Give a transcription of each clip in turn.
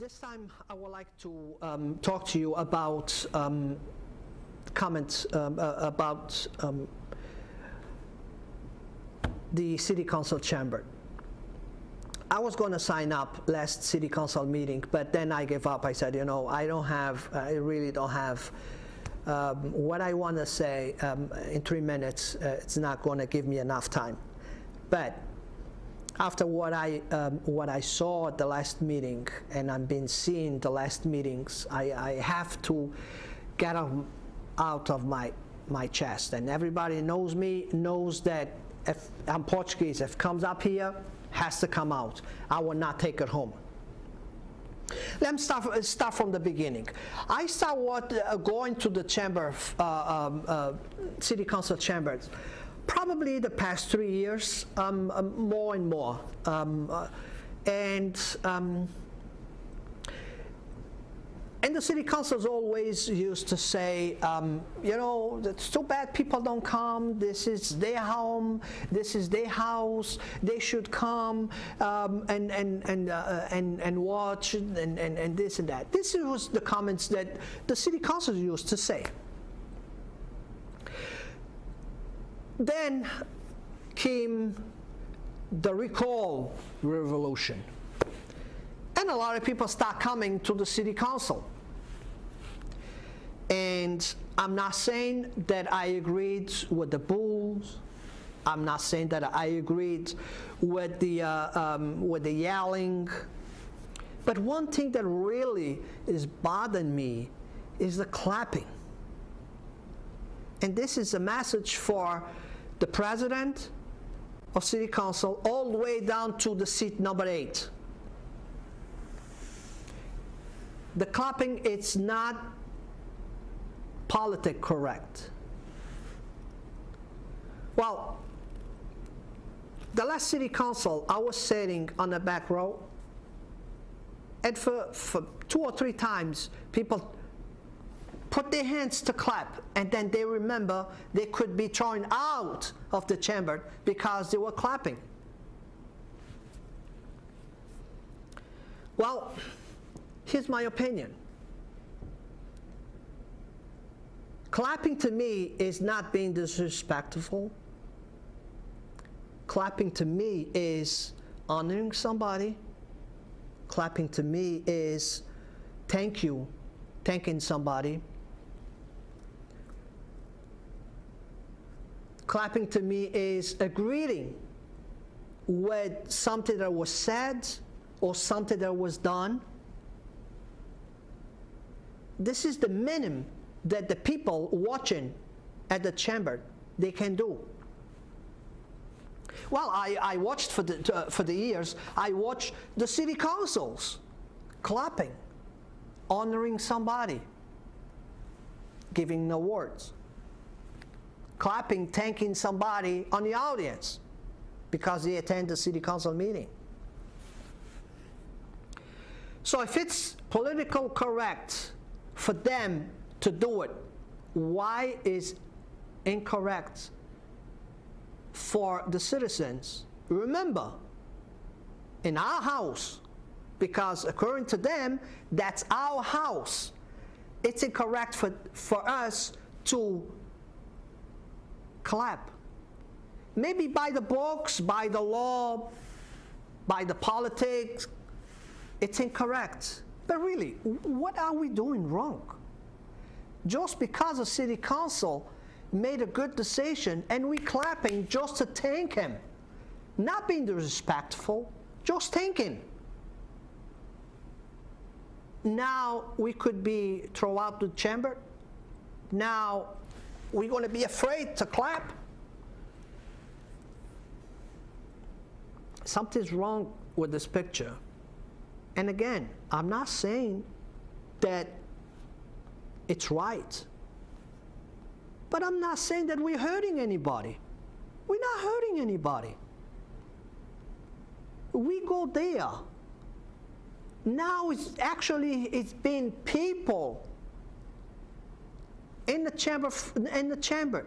This time I would like to talk to you about comments about the City Council chamber. I was going to sign up last City Council meeting, but then I gave up. I said, you know, I really don't have what I want to say in 3 minutes. It's not going to give me enough time. But after what I saw at the last meeting, and I've been seeing the last meetings, I have to get out of my chest. And everybody knows me, knows that if I'm Portuguese, if it comes up here, has to come out. I will not take it home. Let me start from the beginning. I started going to the chamber, City Council chambers, probably the past 3 years, more and more. And the city councils always used to say, you know, it's too bad people don't come. This is their home. This is their house. They should come and watch and this and that. This was the comments that the city councils used to say. Then came the recall revolution. And a lot of people start coming to the city council. And I'm not saying that I agreed with the bulls. I'm not saying that I agreed with the yelling. But one thing that really is bothering me is the clapping. And this is a message for the president of city council all the way down to the seat number 8. The clapping, it's not politically correct. Well, the last city council, I was sitting on the back row, and for 2 or 3 times, people put their hands to clap, and then they remember they could be thrown out of the chamber because they were clapping. Well, here's my opinion. Clapping to me is not being disrespectful. Clapping to me is honoring somebody. Clapping to me is thanking somebody. Clapping to me is agreeing with something that was said or something that was done. This is the minimum that the people watching at the chamber, they can do. Well, I watched for the years, I watched the city councils clapping, honoring somebody, giving awards, clapping, thanking somebody on the audience because they attend the city council meeting. So if it's politically correct for them to do it, why is incorrect for the citizens? Remember, in our house, because according to them, that's our house, it's incorrect for us to clap. Maybe by the books, by the law, by the politics, it's incorrect. But really, what are we doing wrong? Just because the city council made a good decision and we clapping just to thank him, not being disrespectful, just thanking. Now we could be thrown out the chamber. Now we're going to be afraid to clap. Something's wrong with this picture. And again, I'm not saying that it's right. But I'm not saying that we're hurting anybody. We're not hurting anybody. We go there. Now it's been people in the chamber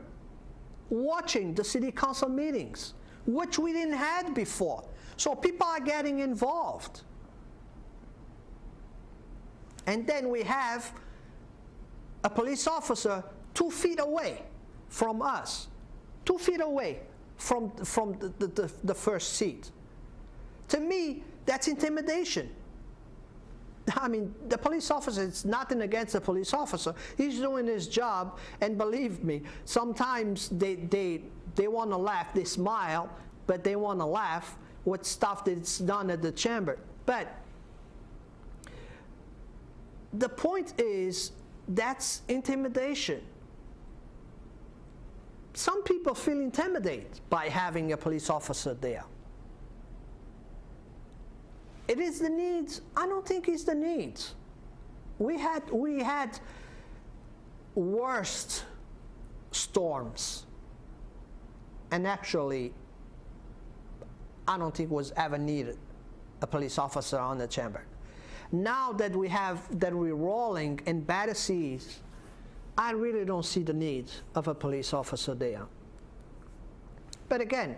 watching the city council meetings, which we didn't have before. So people are getting involved. And then we have a police officer 2 feet away from us, 2 feet away from the first seat. To me, that's intimidation. I mean, the police officer, it's nothing against the police officer. He's doing his job, and believe me, sometimes they want to laugh, they smile, but they want to laugh with stuff that's done at the chamber. But the point is, that's intimidation. Some people feel intimidated by having a police officer there. It is the needs. I don't think it's the needs. We had worst storms, and actually, I don't think was ever needed a police officer on the chamber. Now that we're rolling in bad seas, I really don't see the need of a police officer there. But again,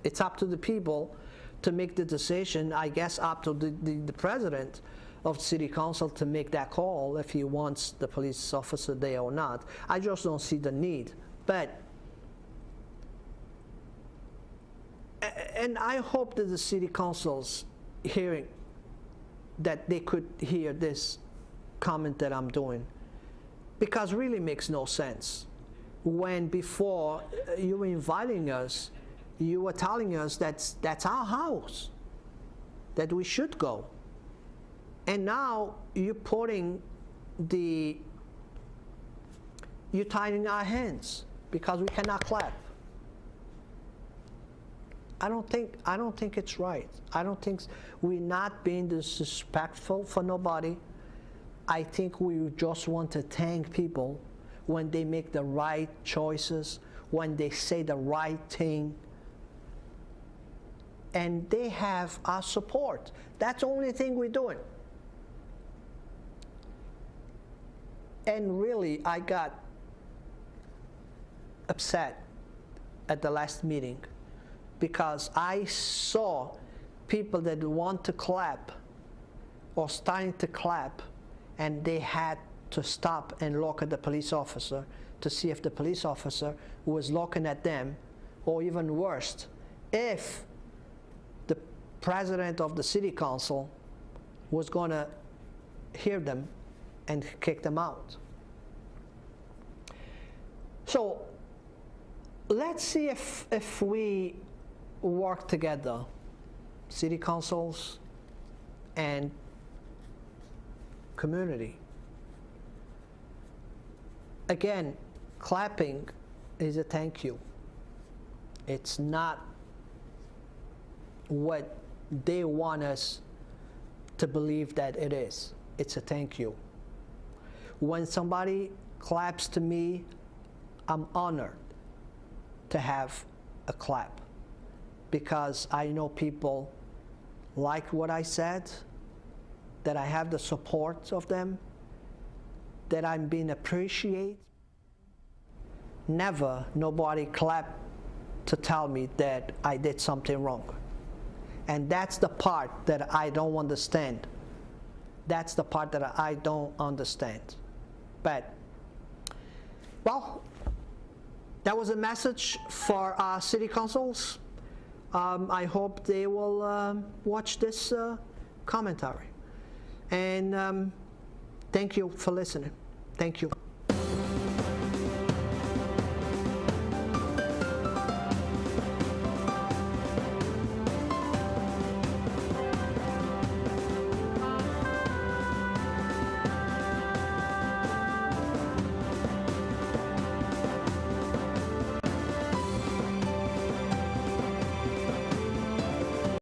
it's up to the people to make the decision, I guess up to the president of the city council to make that call if he wants the police officer there or not. I just don't see the need. But, and I hope that the city council's hearing, that they could hear this comment that I'm doing, because it really makes no sense. When before you were inviting us, you were telling us that's our house, that we should go. And now you're tying our hands because we cannot clap. I don't think it's right. I don't think we're not being disrespectful for nobody. I think we just want to thank people when they make the right choices, when they say the right thing, and they have our support. That's the only thing we're doing. And really, I got upset at the last meeting because I saw people that want to clap or starting to clap, and they had to stop and look at the police officer to see if the police officer was looking at them, or even worse, if the president of the city council was going to hear them and kick them out. So let's see if we work together, city councils and community. Again, clapping is a thank you. It's not what they want us to believe that it is. It's a thank you. When somebody claps to me, I'm honored to have a clap, because I know people like what I said, that I have the support of them, that I'm being appreciated. Never nobody clapped to tell me that I did something wrong. And that's the part that I don't understand. That's the part that I don't understand. But, well, that was a message for our city councils. I hope they will watch this commentary. And thank you for listening. Thank you.